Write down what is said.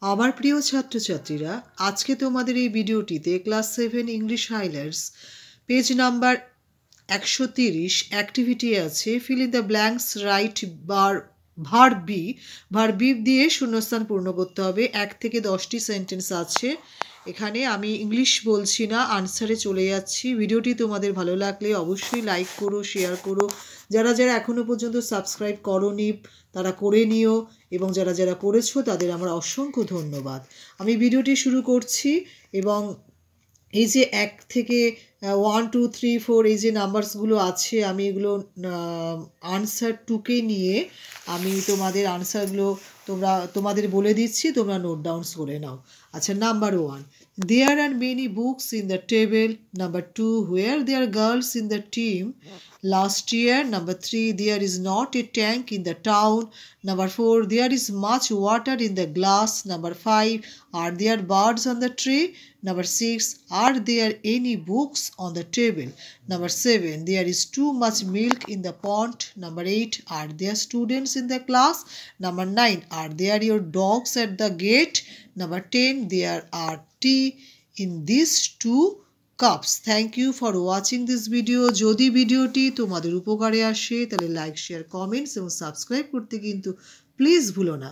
আমার প্রিয় ছাত্রছাত্রীরা, আজকে তোমাদের এই ভিডিওটিতে class 7 English highlights page number 130 activity আছে fill in the blanks right verb be দিয়ে শূন্যস্থান পূর্ণ করতে হবে। 1 থেকে 10টি সেন্টেন্স আছে এখানে। আমি ইংলিশ বলছি না, আনসারে চলে যাচ্ছি। ভিডিওটি তোমাদের ভালো লাগলে অবশ্যই লাইক করো, শেয়ার করো। যারা যারা এখনও পর্যন্ত সাবস্ক্রাইব করোনি তারা করে নিও, এবং যারা যারা করেছো তাদের আমার অসংখ্য ধন্যবাদ। আমি ভিডিওটি শুরু করছি, এবং এই যে 1 থেকে 1 2 3 4 এই যে নাম্বারসগুলো আছে, আমি এগুলো আনসার টুকে নিয়ে আমি তোমাদের আনসারগুলো তোমাদের বলে দিচ্ছি, তোমরা নোট ডাউনস করে নাও। আচ্ছা, number 1, there are many books in the table. Number 2, where there are girls in the team last year. Number 3, there is not a tank in the town. Number 4, there is much water in the glass. Number 5, are there birds on the tree? Number 6, are there any books on the table? Number 7, there is too much milk in the pond. Number 8, are there students in the class? Number 9, are there your dogs at the gate? Number 10, there are tea in these 2 cups. Thank you for watching this video. যদি ভিডিওটি তোমাদের উপকারে আসে তাহলে like, share, comments এবং subscribe করতে কিন্তু please ভুলো না।